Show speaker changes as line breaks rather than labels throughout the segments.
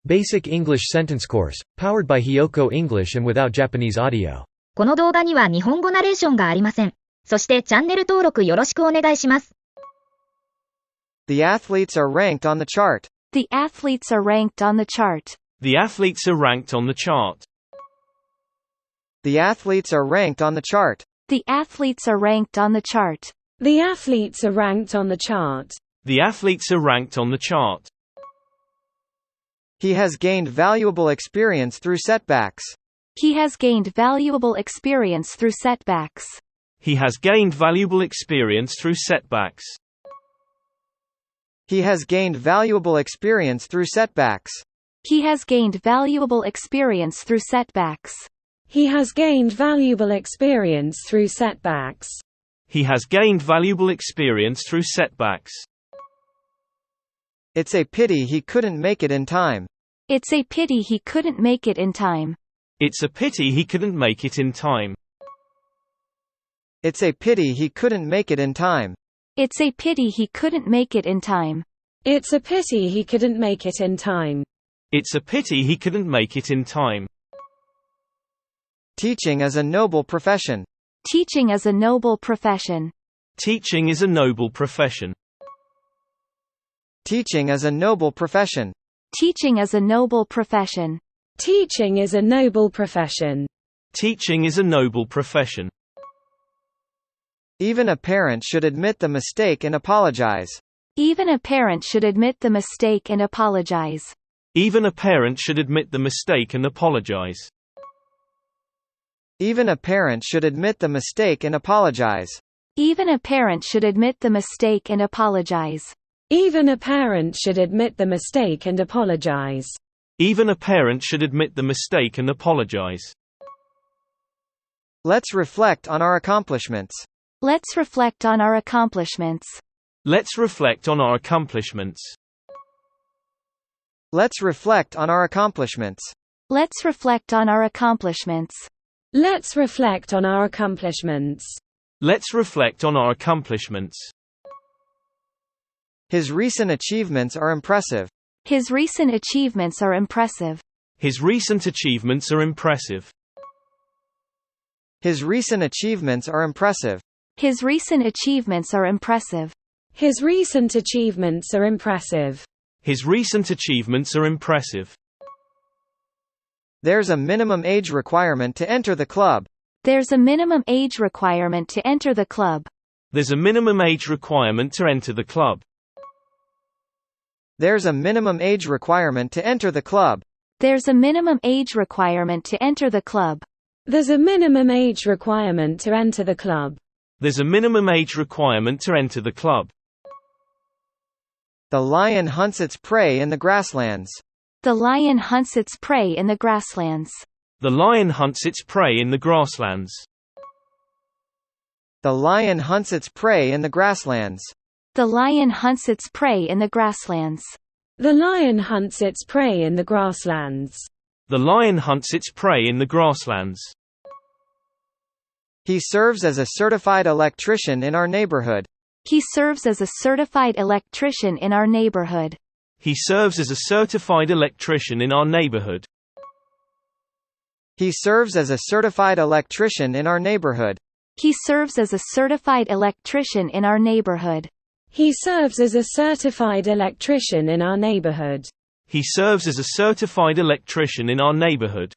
Basic English Sentence Course, powered by HIYOKO English and without Japanese audio.
この動画には日本語ナレーションがありません。そしてチャンネル登録よろしくお願いします。
The athletes are ranked on the chart.
The athletes are ranked on the chart.
The athletes are ranked on the chart.
The athletes are ranked on the chart.
The athletes are ranked on the chart.
The athletes are ranked on the chart.
The athletes are ranked on the chart.
He has gained valuable experience through setbacks.
He has gained valuable experience through setbacks.
He has gained valuable experience through setbacks.
He has gained valuable experience through setbacks.
He has gained valuable experience through setbacks.
He has gained valuable experience through setbacks.
He has gained valuable experience through setbacks.
It's a pity he couldn't make it in time.
It's a pity he couldn't make it in time.
It's a pity he couldn't make it in time.
It's a pity he couldn't make it in time.
It's a pity he couldn't make it in time.
It's a pity he couldn't make it in time.
It's a pity he couldn't make it in time.
Teaching is a noble profession.
Teaching is a noble profession.
Teaching is a noble profession.
Teaching is a noble profession.
Teaching is a noble profession.
Teaching is a noble profession.
Teaching is a noble profession.
Even a parent should admit the mistake and apologize.
Even a parent should admit the mistake and apologize.
Even a parent should admit the mistake and apologize.
Even a parent should admit the mistake and apologize.
Even a parent should admit the mistake and apologize.
Even a parent should admit the mistake and apologize.
Even a parent should admit the mistake and apologize.
Let's reflect on our accomplishments.
Let's reflect on our accomplishments.
Let's reflect on our accomplishments.
Let's reflect on our accomplishments.
Let's reflect on our accomplishments.
Let's reflect on our accomplishments.
Let's reflect on our accomplishments.
His recent achievements are impressive.
His recent achievements are impressive.
His recent achievements are impressive.
His recent achievements are impressive.
His recent achievements are impressive.
His recent achievements are impressive.
His recent achievements are impressive.
There's a minimum age requirement to enter the club.
There's a minimum age requirement to enter the club.
There's a minimum age requirement to enter the club.
There's a minimum age requirement to enter the club.
There's a minimum age requirement to enter the club.
There's a minimum age requirement to enter the club.
There's a minimum age requirement to enter the club.
The lion hunts its prey in the grasslands.
The lion hunts its prey in the grasslands.
The lion hunts its prey in the grasslands.
The lion hunts its prey in the grasslands.
The lion hunts its prey in the grasslands.
The lion hunts its prey in the grasslands.
The lion hunts its prey in the grasslands.
He serves as a certified electrician in our neighborhood.
He serves as a certified electrician in our neighborhood.
He serves as a certified electrician in our neighborhood.
He serves as a certified electrician in our neighborhood.
He serves as a certified electrician in our neighborhood.
He serves as a certified electrician in our neighborhood.
He serves as a certified electrician in our neighborhood.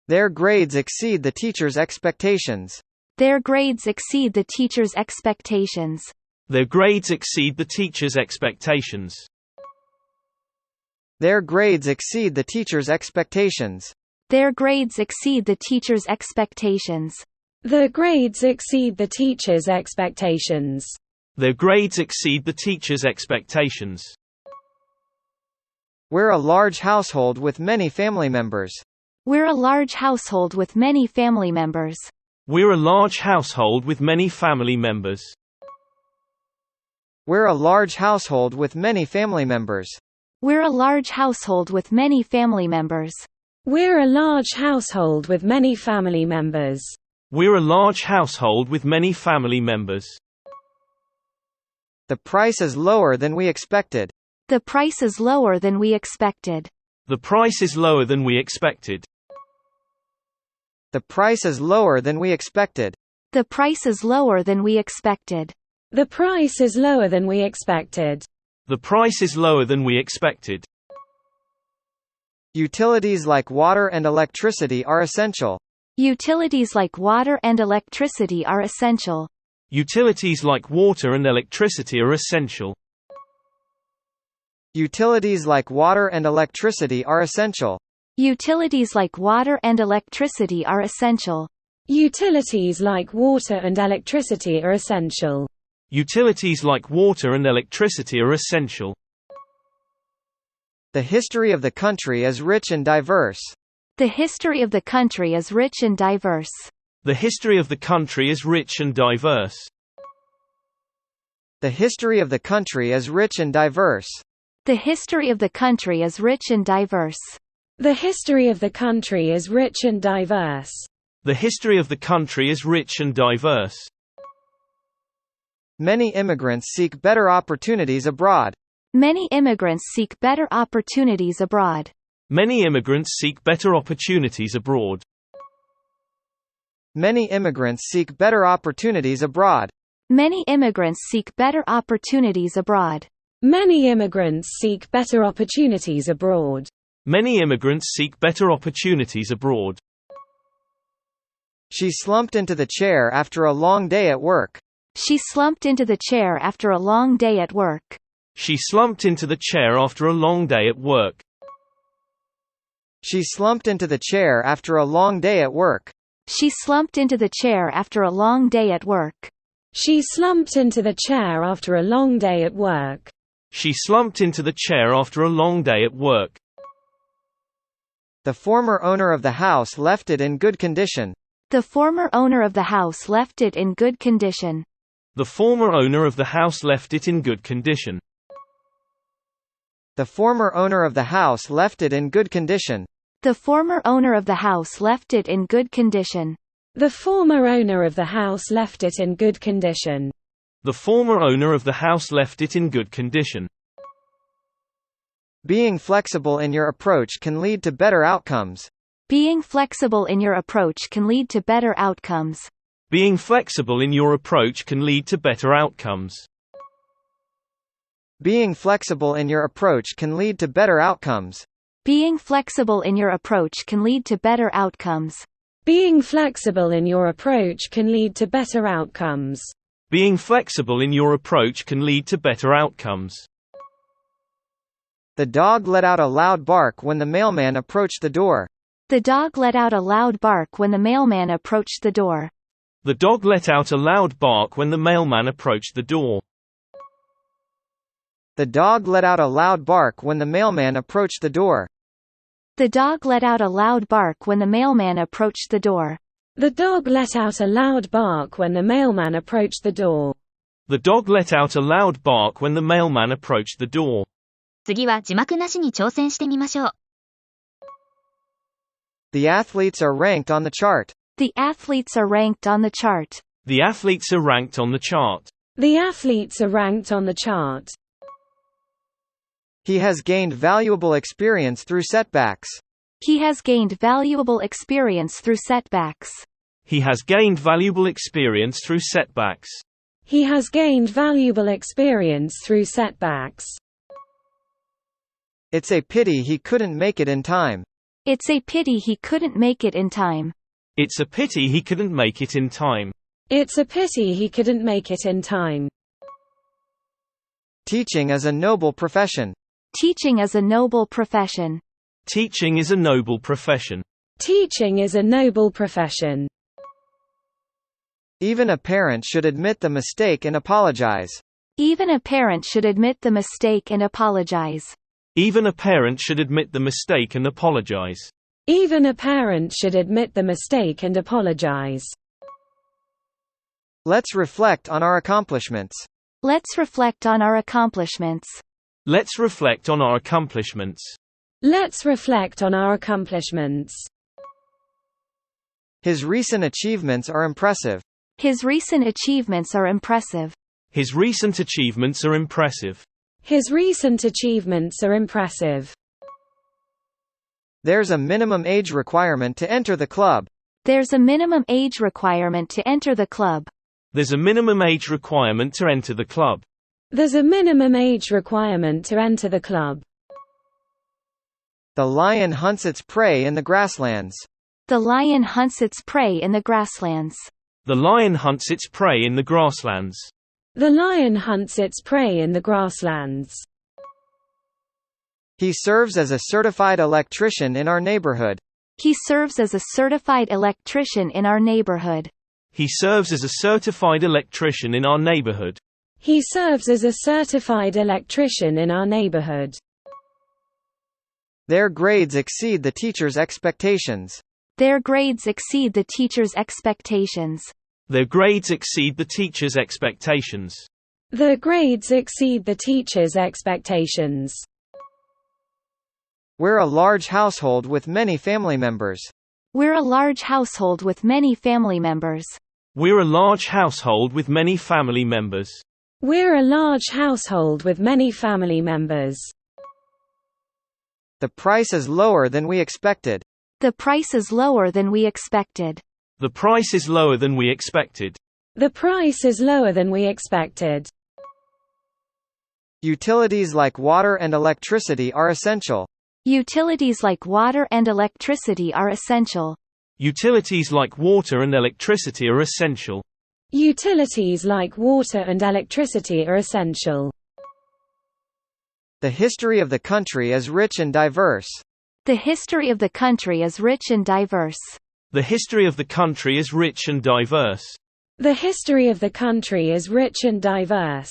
Their grades exceed the teacher's expectations.
Their grades exceed the teacher's expectations.
Their grades exceed the teacher's expectations.
Their grades exceed the teacher's expectations.
Their grades exceed the teacher's expectations.
Their grades exceed the teacher's expectations.
Their grades exceed the teacher's expectations.
We're a large household with many family members.
We're a large household with many family members.
We're a large household with many family members.
We're a large household with many family members.
We're a large household with many family members.
We're a large household with many family members.
We're a large household with many family members.
The price is lower than we expected.
The price is lower than we expected.
The price is lower than we expected.
The price is lower than we expected.
The price is lower than we expected.
The price is lower than we expected.
The price is lower than we expected.
Utilities like water and electricity are essential.
Utilities like water and electricity are essential.
Utilities like water and electricity are essential.
Utilities like water and electricity are essential.
Utilities like water and electricity are essential.
Utilities like water and electricity are essential.
Utilities like water and electricity are essential.
The history of the country is rich and diverse.
The history of the country is rich and diverse.
The history of the country is rich and diverse.
The history of the country is rich and diverse.
The history of the country is rich and diverse.
The history of the country is rich and diverse.
The history of the country is rich and diverse.
Many immigrants seek better opportunities abroad.
Many immigrants seek better opportunities abroad.
Many immigrants seek better opportunities abroad.
Many immigrants seek better opportunities abroad.
Many immigrants seek better opportunities abroad.
Many immigrants seek better opportunities abroad.
Many immigrants seek better opportunities abroad.
She slumped into the chair after a long day at work.
She slumped into the chair after a long day at work.
She slumped into the chair after a long day at work.
She slumped into the chair after a long day at work.
She slumped into the chair after a long day at work.
She slumped into the chair after a long day at work.
She slumped into the chair after a long day at work.
The former owner of the house left it in good condition.
The former owner of the house left it in good condition.
The former owner of the house left it in good condition.
The former owner of the house left it in good condition.
The former owner of the house left it in good condition.
The former owner of the house left it in good condition.
The former owner of the house left it in good condition.
Being flexible in your approach can lead to better outcomes.
Being flexible in your approach can lead to better outcomes.
Being flexible in your approach can lead to better outcomes.
Being flexible in your approach can lead to better outcomes.
Being flexible in your approach can lead to better outcomes.
Being flexible in your approach can lead to better outcomes.
Being flexible in your approach can lead to better outcomes.
The dog let out a loud bark when the mailman approached the door.
The dog let out a loud bark when the mailman approached the door.
The dog let out a loud bark when the mailman approached the door.
The dog let out a loud bark when the mailman approached the door.
The dog let out a loud bark when the mailman approached the door.
The dog let out a loud bark when the mailman approached the door.
The dog let out a loud bark when the mailman approached the door.
次は字幕なしに挑戦してみましょう。
The athletes are ranked on the chart.
The athletes are ranked on the chart.
The athletes are ranked on the chart.
The athletes are ranked on the chart.
He has gained valuable experience through setbacks.
He has gained valuable experience through setbacks.
He has gained valuable experience through setbacks.
He has gained valuable experience through setbacks.
It's a pity he couldn't make it in time.
It's a pity he couldn't make it in time.
It's a pity he couldn't make it in time.
It's a pity he couldn't make it in time.
Teaching is a noble profession.
Teaching is a noble profession.
Teaching is a noble profession.
Teaching is a noble profession.
Even a parent should admit the mistake and apologize.
Even a parent should admit the mistake and apologize.
Even a parent should admit the mistake and apologize.
Even a parent should admit the mistake and apologize.
Let's reflect on our accomplishments.
Let's reflect on our accomplishments.
Let's reflect on our accomplishments.
Let's reflect on our accomplishments.
His recent achievements are impressive.
His recent achievements are impressive.
His recent achievements are impressive.
His recent achievements are impressive.
There's a minimum age requirement to enter the club.
There's a minimum age requirement to enter the club.
There's a minimum age requirement to enter the club.
There's a minimum age requirement to enter the club.
The lion hunts its prey in the grasslands.
The lion hunts its prey in the grasslands.
The lion hunts its prey in the grasslands.
The lion hunts its prey in the grasslands.
He serves as a certified electrician in our neighborhood.
He serves as a certified electrician in our neighborhood.
He serves as a certified electrician in our neighborhood.
He serves as a certified electrician in our neighborhood.
Their grades exceed the teacher's expectations.
Their grades exceed the teacher's expectations.
Their grades exceed the teacher's expectations.
Their grades exceed the teacher's expectations.
We're a large household with many family members.
We're a large household with many family members.
We're a large household with many family members.
We're a large household with many family members.
The price is lower than we expected.
The price is lower than we expected.
The price is lower than we expected.
The price is lower than we expected.
Utilities like water and electricity are essential.
Utilities like water and electricity are essential.
Utilities like water and electricity are essential.
Utilities like water and electricity are essential.
The history of the country is rich and diverse.
The history of the country is rich and diverse.
The history of the country is rich and diverse.
The history of the country is rich and diverse.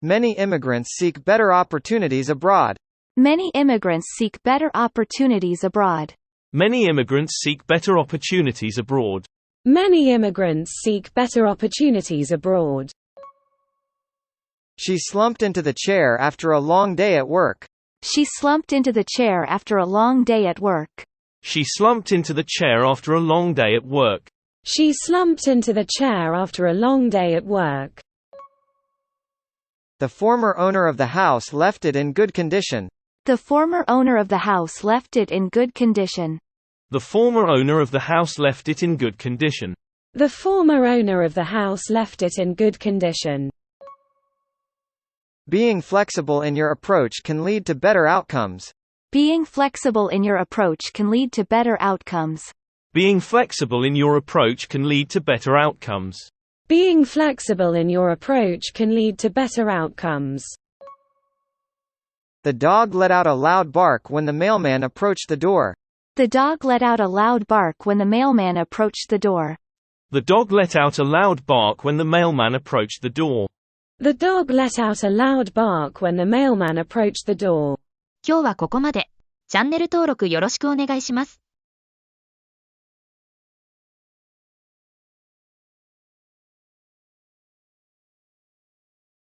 Many immigrants seek better opportunities abroad.
Many immigrants seek better opportunities abroad.
Many immigrants seek better opportunities abroad.
Many immigrants seek better opportunities abroad.
She slumped into the chair after a long day at work.
She slumped into the chair after a long day at work.
She slumped into the chair after a long day at work.
She slumped into the chair after a long day at work.
The former owner of the house left it in good condition.
The former owner of the house left it in good condition.
The former owner of the house left it in good condition.
The former owner of the house left it in good condition.
Being flexible in your approach can lead to better outcomes.
Being flexible in your approach can lead to better outcomes.
Being flexible in your approach can lead to better outcomes.
Being flexible in your approach can lead to better outcomes.
The dog let out a loud bark when the mailman approached the door.
The dog let out a loud bark when the mailman approached the door.
The dog let out a loud bark when the mailman approached the door.
The dog let out a loud bark when the mailman approached the door.
今日はここまで。チャンネル登録よろしくお願いします。